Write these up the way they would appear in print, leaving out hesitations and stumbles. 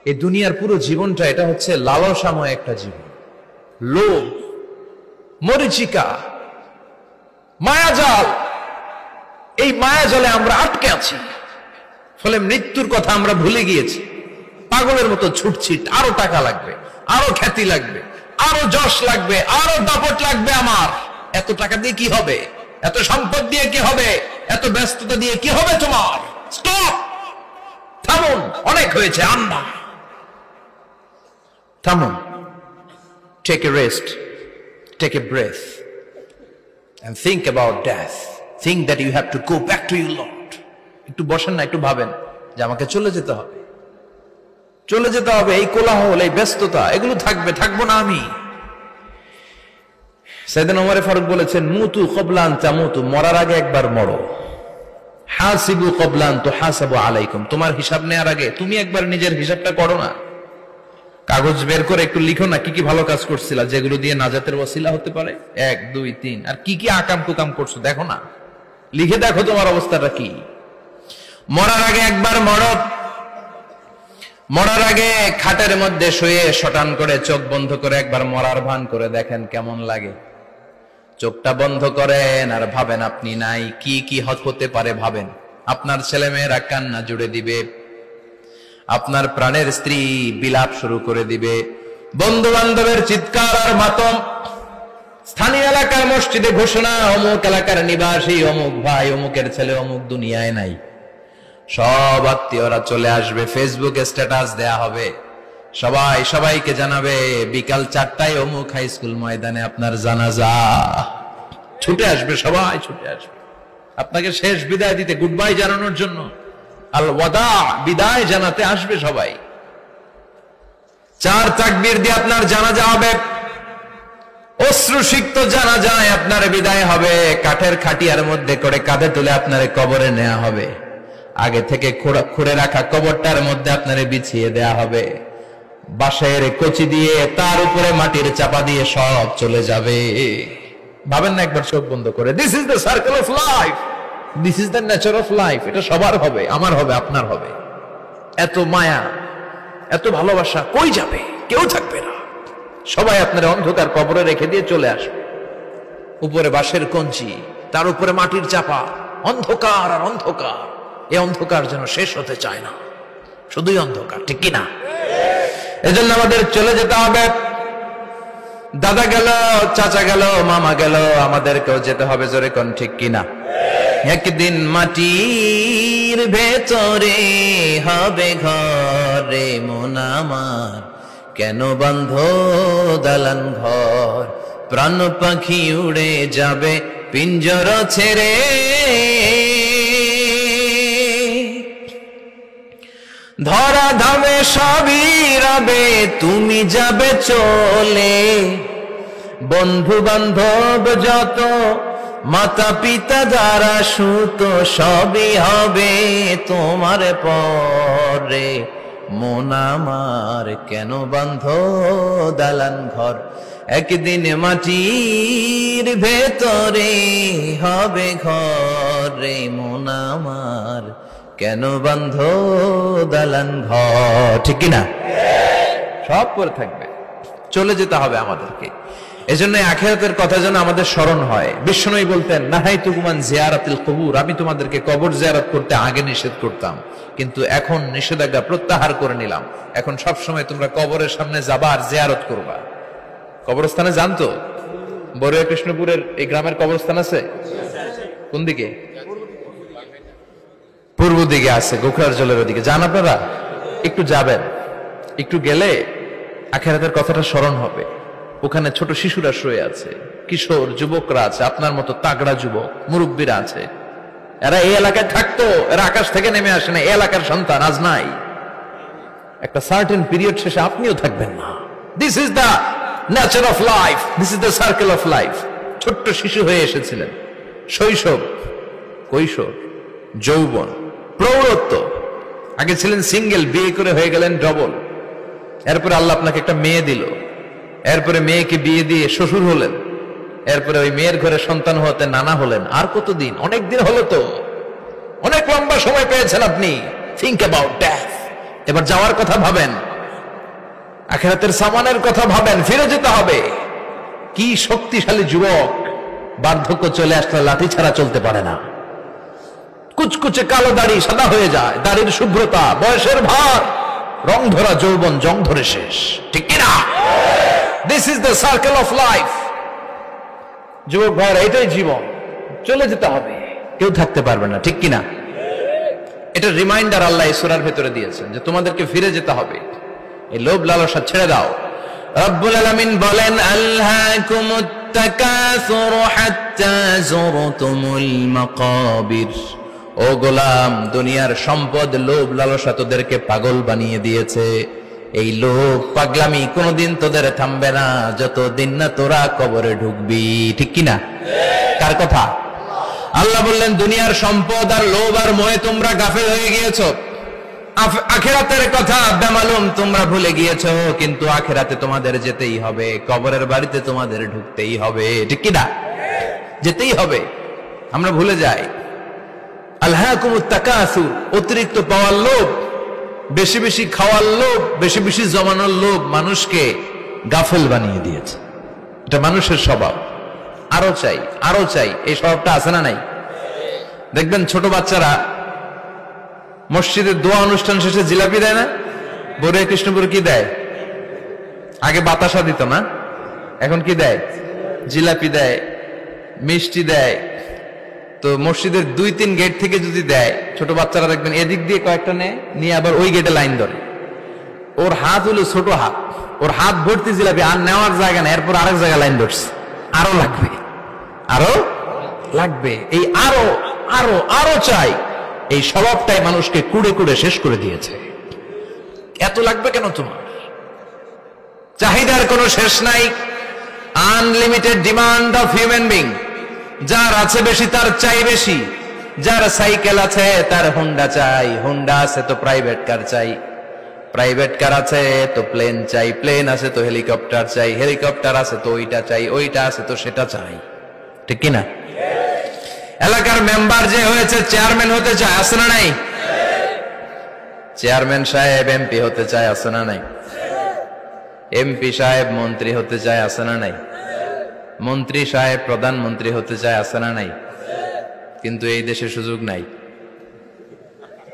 এই দুনিয়ার পুরো জীবনটা এটা হচ্ছে লালসাময় একটা জীবন, লোভ, মরিচিকা, মায়াজাল। এই মায়াজালে আমরা আটকে আছি, ফলে মৃত্যুর কথা আমরা ভুলে গিয়েছি। পাগলের মতো ছুটছি, আরো টাকা লাগবে, আরো খ্যাতি লাগবে, আরো যশ লাগবে, আরো দাপট লাগবে। আমার এত টাকা দিয়ে কি হবে, এত সম্পদ দিয়ে কি হবে, এত ব্যস্ততা দিয়ে কি হবে তোমার? স্টপ, থামুন, অনেক হয়েছে। আন্না, থামুন, take a rest, take a breath and think about death. Think that you have to go back to your Lord. একটু বসেন না, একটু ভাবেন যে আমাকে চলে যেতে হবে, চলে যেতে হবে। এই কোলাহল, এই ব্যস্ততা, এগুলো থাকবে, থাকবো না আমি। সাইয়েদনা ওমর ফারুক বলেছেন, মুতু ক্বাবলা আন তামুতু, মরার আগে একবার মরো। হাসিবু ক্বাবলা আন তুহাসাবু আলাইকুম, তোমার হিসাব নেওয়ার আগে তুমি একবার নিজের হিসাবটা করো না। কাগজ বের করে একটু লিখো না কি কি ভালো কাজ করছিলা, যেগুলো দিয়ে নাজাতের ওসিলা হতে পারে। 1 2 3, আর কি কি আকাম কুকাম করছো দেখো না, লিখে দেখো তোমার অবস্থাটা কি। মরার আগে একবার মরো। মরার আগে খাটের মধ্যে শুয়ে শটান করে চোখ বন্ধ করে একবার মরার ভান করে দেখেন কেমন লাগে। চোখটা বন্ধ করেন আর ভাবেন আপনি নাই, কি কি হতে পারে ভাবেন। আপনার ছেলে মেয়েরা কান্না জুড়ে দিবে, আপনার প্রাণের স্ত্রী বিলাপ শুরু করে দিবে, বন্ধু বান্ধবের চিৎকার আর মাতম, স্থানীয় এলাকার মসজিদে ঘোষণা, অমুক এলাকার নিবাসী অমুক ভাই, অমুকের ছেলে অমুক দুনিয়ায় নাই। সব আত্মীয়রা চলে আসবে, ফেসবুকে স্ট্যাটাস দেয়া হবে, সবাই সবাইকে জানাবে বিকাল 4টায় অমুক হাই স্কুল ময়দানে আপনার জানাজা। ছুটে আসবে, সবাই ছুটে আসবে আপনাকে শেষ বিদায় দিতে, গুড বাই জানানোর জন্য, আল ওয়াদা, বিদায় জানাতে আসবে সবাই। 4 তাকবীর দিয়ে আপনার জানাজা হবে, অশ্রুসিক্ত জানাজায় আপনার বিদায় হবে। কাঠের খাটিয়ার মধ্যে করে কাঁধে তুলে আপনার কবরে নেওয়া হবে, আগে থেকে খুঁড়ে রাখা কবরটার মধ্যে আপনারে বিছিয়ে দেয়া হবে, বাঁশের কচি দিয়ে তার উপরে মাটির চাপা দিয়ে সব চলে যাবে। ভাবেন না একবার চোখ বন্ধ করে, this is the circle of life, this is the nature of life. এটা সবার হবে, আমার হবে, আপনার হবে। এত মায়া, এত ভালোবাসা কই যাবে? কেউ থাকবে না, সবাই আপনার অন্ধকার কবরে রেখে দিয়ে চলে আসবে। উপরে বাঁশের কঞ্চি, তার উপরে মাটির চাপা, অন্ধকার আর অন্ধকার। এই অন্ধকার যেন শেষ হতে চায় না, শুধুই অন্ধকার, ঠিক কিনা? এজন্য আমাদের চলে যেতে হবে। দাদা গেল, চাচা গেল, মামা গেল, আমাদেরকেও যেতে হবে, জোরে কোন ঠিক কিনা? একদিন মাটির ভেতরে হবে ঘরে মন আমার, কেন বন্ধ দালান ঘর, প্রাণ পাখি উড়ে যাবে পিঞ্জর ছেড়ে, ধরা ধামে সবই রবে, তুমি যাবে চলে, বন্ধু বান্ধব যত, মাতা পিতা যারা সুত, সবই হবে তোমার পরে, মন আমার কেন বন্ধ দালান ঘর, একদিন মাটির ভেতরে হবে ঘরে মন আমার, কেন বন্ধ দালান ঘর, ঠিক কিনা? সব করে থাকবে, চলে যেতে হবে আমাদেরকে। এজন্য আখিরাতের কথা যেন আমাদের স্মরণ হয়। বিশ্বনবী বলতেন, নাহাইতুকুম আন জিয়ারাতিল কুবুর, আমি তোমাদেরকে কবর জিয়ারত করতে আগে নিষেধ করতাম, কিন্তু এখন নিষেধাজ্ঞা প্রত্যাহার করে নিলাম। এখন সব সময় তোমরা কবরের সামনে যাবা আর জিয়ারত করবা। কবরস্থানে জানতো বড়ুয়া কৃষ্ণপুরের এই গ্রামের কবরস্থান আছে কোন দিকে? পূর্ব দিকে আছে, গোখরার জলের ওদিকে। যান আপনারা, একটু যাবেন, একটু গেলে আখিরাতের কথাটা স্মরণ হবে। ওখানে ছোট শিশুরা শুয়ে আছে, কিশোর যুবকরা আছে, আপনার মতো তাগড়া যুবক, মুরব্বীরা আছে। এরা এই এলাকায় থাকতো, এরা আকাশ থেকে নেমে আসে না, এই এলাকার সন্তান, আজ নাই। একটা সার্টেন পিরিয়ড শেষে আপনিও থাকবেন না। This is the nature of life, this is the circle of life. ছোট্ট শিশু হয়ে এসেছিলেন, শৈশব, কৈশোর, যৌবন, প্রৌঢ়ত্ব। আগে ছিলেন সিঙ্গেল, বিয়ে করে হয়ে গেলেন ডবল। এরপরে আল্লাহ আপনাকে একটা মেয়ে দিল, এরপরে মেয়েকে বিয়ে দিয়ে শ্বশুর হলেন, এরপরে ওই মেয়ের ঘরে সন্তান হতে নানা হলেন। আর কতদিন? অনেক দিন হলো তো, অনেক লম্বা সময় পেয়েছেন আপনি। Think about death. এবার যাওয়ার কথা ভাবেন। আখিরাতের সামানের কথা ভাবেন, ফিরে যেতে হবে। কি শক্তিশালী যুবক, বার্ধক্য চলে আসলে লাঠি ছাড়া চলতে পারে না। কুচকুচে কালো দাড়ি সাদা হয়ে যায়, দাড়ির শুভ্রতা, বয়সের ভার, রং ধরা যৌবন জং ধরে শেষ, ঠিক কিনা? This is the circle of life. যুবক ভাইরা, এটাই জীবন, চলে যেতে হবে, কেউ থাকতে পারবে না, ঠিক কিনা? এটা রিমাইন্ডার আল্লাহ এই সূরার ভেতরে দিয়েছেন যে তোমাদেরকে ফিরে যেতে হবে, এই লোভ লালসা ছেড়ে দাও। রব্বুল আলামিন বলেন, আলহাকুমুত তাকাসুর হাত্তা যুরতুমুল মাকাবির। ও গোলাম, দুনিয়ার সম্পদ, লোভ লালসা তোদেরকে পাগল বানিয়ে দিয়েছে। এই লোভ পাগলামি কোনোদিন তোদের থামবে না যতদিন না তোরা কবরে ঢুকবি, ঠিক কিনা? কার কথা? আল্লাহ বললেন, দুনিয়ার সম্পদ আর লোভ আর মোহে তোমরা গাফেল হয়ে গিয়েছো। আখিরাতের কথা বেমালুম তোমরা ভুলে গিয়েছো, কিন্তু আখিরাতে তোমাদের যেতেই হবে, কবরের বাড়িতে তোমাদের ঢুকতেই হবে, ঠিক কিনা? যেতেই হবে, আমরা ভুলে যাই। আলহাকুমুত তাকাসুর, অতিরিক্ত পাওয়ার লোভ, বেশি বেশি খাওয়ার লোভ, বেশি বেশি জমানোর লোভ মানুষকে গাফেল বানিয়ে দিয়েছে। এটা মানুষের স্বভাব, আরো চাই আরো চাই, এই স্বভাবটা আছে না নাই? দেখবেন ছোট বাচ্চারা মসজিদের দোয়া অনুষ্ঠান শেষে জিলাপি দেয় না? বড় কৃষ্ণপুর কি দেয়? আগে বাতাসা দিত না, এখন কি দেয়? জিলাপি দেয়, মিষ্টি দেয়। তো মসজিদের 2-3 গেট থেকে যদি দেয়, ছোট বাচ্চারা দেখবেন এদিক দিয়ে কয়েকটা নিয়ে আবার ওই গেটে লাইন ধরে। ওর হাত হলো ছোট হাত, ওর হাত ভর্তি জিলাপি, আর নেওয়ার জায়গা না, এরপর আরেক জায়গায় লাইন ধরছে, আরো লাগবে আরো লাগবে, এই আরো আরো আরো চাই, এই স্বভাবটাই মানুষকে কুড়ে কুড়ে শেষ করে দিয়েছে। এত লাগবে কেন তোমার? চাহিদার কোনো শেষ নাই, unlimited demand of human being. যার আছে বেশি তার চাই বেশি, যার সাইকেল আছে তার হোন্ডা চাই, হোন্ডা আছে তো প্রাইভেট কার চাই, প্রাইভেট কার আছে তো প্লেন চাই, প্লেন আছে তো হেলিকপ্টার চাই, হেলিকপ্টার আছে তো ওইটা চাই, ওইটা আছে তো সেটা চাই, ঠিক কিনা? এলাকার মেম্বার যে হয়েছে চেয়ারম্যান হতে চায়, আছে না নাই? চেয়ারম্যান সাহেব এমপি হতে চায়, আছে না নাই? এমপি সাহেব মন্ত্রী হতে চায়, আছে না নাই? মন্ত্রী সাহেব প্রধানমন্ত্রী হতে চায়, আছে না নাই? কিন্তু এই দেশে সুযোগ নাই,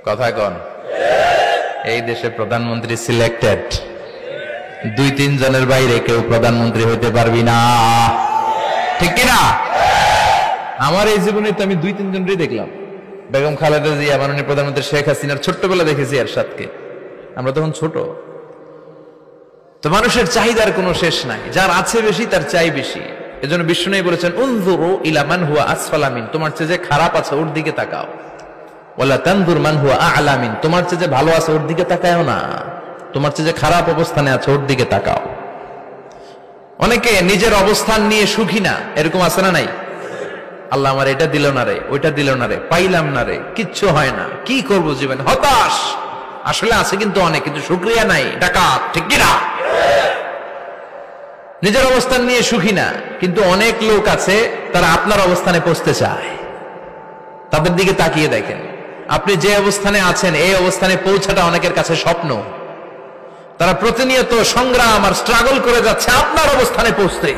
কথা কন। এই দেশে প্রধানমন্ত্রী সিলেক্টেড, 2-3 জনের বাইরে কেউ প্রধানমন্ত্রী হতে পারবি না, ঠিক কিনা? আমার এই জীবনে তো আমি 2-3 জনই দেখলাম। বেগম খালেদা জিয়া, মাননীয় প্রধানমন্ত্রী শেখ হাসিনার ছোট্টবেলা দেখেছি এরশাদকে, আমরা তখন ছোট। তো মানুষের চাহিদার কোনো শেষ নাই, যার আছে বেশি তার চাই বেশি। এজন্য বিষ্ণু বলেছেন, উনজুরু ইলা মান হুয়া আসফালা মিন, তোমার চেয়ে যে খারাপ আছে ওর দিকে তাকাও। ওয়ালা তানজুর মান হুয়া আ'লা মিন, তোমার চেয়ে যে ভালো আছে ওর দিকে তাকাও না, তোমার চেয়ে যে খারাপ অবস্থানে আছে ওর দিকে তাকাও। অনেকে নিজের অবস্থান নিয়ে সুখী না, এরকম আছে না নাই? আল্লাহ আমার এটা দিল না রে, ওইটা দিল না রে, পাইলাম না রে, কিচ্ছু হয় না, কি করব জীবন, হতাশ। আসলে আছে কিন্তু অনেক, কিন্তু শুকরিয়া নাই, ডাকাত, ঠিক কিনা? নিজের অবস্থান নিয়ে সুখী না, কিন্তু অনেক লোক আছে তারা আপনার অবস্থানে পৌঁছতে চায়। তাদের দিকে তাকিয়ে দেখেন, আপনি যে অবস্থানে আছেন এই অবস্থানে পৌঁছাটা অনেকের কাছে স্বপ্ন। তারা প্রতিনিয়ত সংগ্রাম আর স্ট্রাগল করে যাচ্ছে আপনার অবস্থানে পৌঁছতে,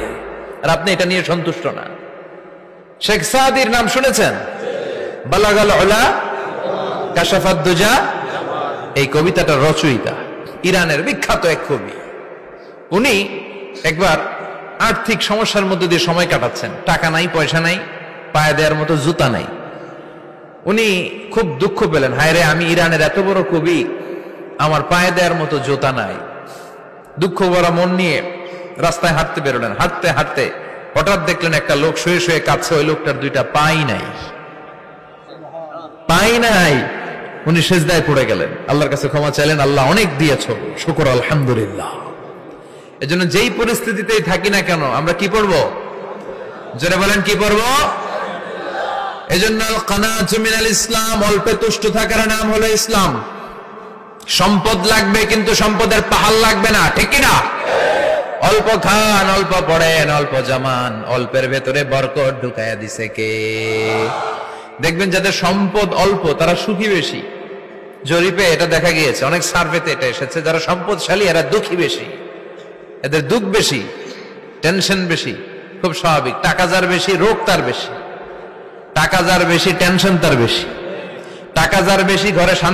আর আপনি এটা নিয়ে সন্তুষ্ট না। শেখ সাদির নাম শুনেছেন? বালাগাল উলা কাশাফাদ দুজা, এই কবিতাটার রচয়িতা ইরানের বিখ্যাত এক কবি। উনি একবার আর্থিক সমস্যার মধ্যে দিয়ে সময় কাটাচ্ছেন, টাকা নাই, পয়সা নাই, পায়ে দেওয়ার মতো জুতা নাই। উনি খুব দুঃখ পেলেন, হায় রে, আমি ইরানের এত বড় কবি, আমার পায়ে দেওয়ার মতো জুতা নাই। দুঃখ ভরা মন নিয়ে রাস্তায় হাঁটতে বেরোলেন। হাঁটতে হাঁটতে হঠাৎ দেখলেন একটা লোক শুয়ে শুয়ে কাঁদছে, ওই লোকটার 2টা পাই নাই, পাই নাই। উনি সেজদায় পড়ে গেলেন, আল্লাহর কাছে ক্ষমা চাইলেন, আল্লাহ অনেক দিয়েছো, শুকর আলহামদুলিল্লাহ। এজন্য যেই পরিস্থিতিতেই থাকি না কেন আমরা কি পড়বো? জোরে বলেন, কি পড়বো? এজন্য কানাতু মিনাল ইসলাম, অল্পে তুষ্ট থাকার নাম হলো ইসলাম। সম্পদ লাগবে কিন্তু সম্পদের পাহাড় লাগবে না, ঠিক কিনা? অল্প খান, অল্প পড়েন, অল্প জামান, অল্পের ভেতরে বরকত ঢুকাইয়া দিছে কে? দেখবেন যাদের সম্পদ অল্প তারা সুখী বেশি। জরিপে এটা দেখা গিয়েছে, অনেক সার্ভেতে এটা এসেছে, যারা সম্পদশালী এরা দুঃখী বেশি। এদের দুঃখ বেশি, টেনশন বেশি, খুব স্বাভাবিক। টাকা যার বেশি, রোগ তার বেশি। টাকা যার বেশি, টেনশন তার বেশি। টাকা যার বেশি, ঘরে শান্তি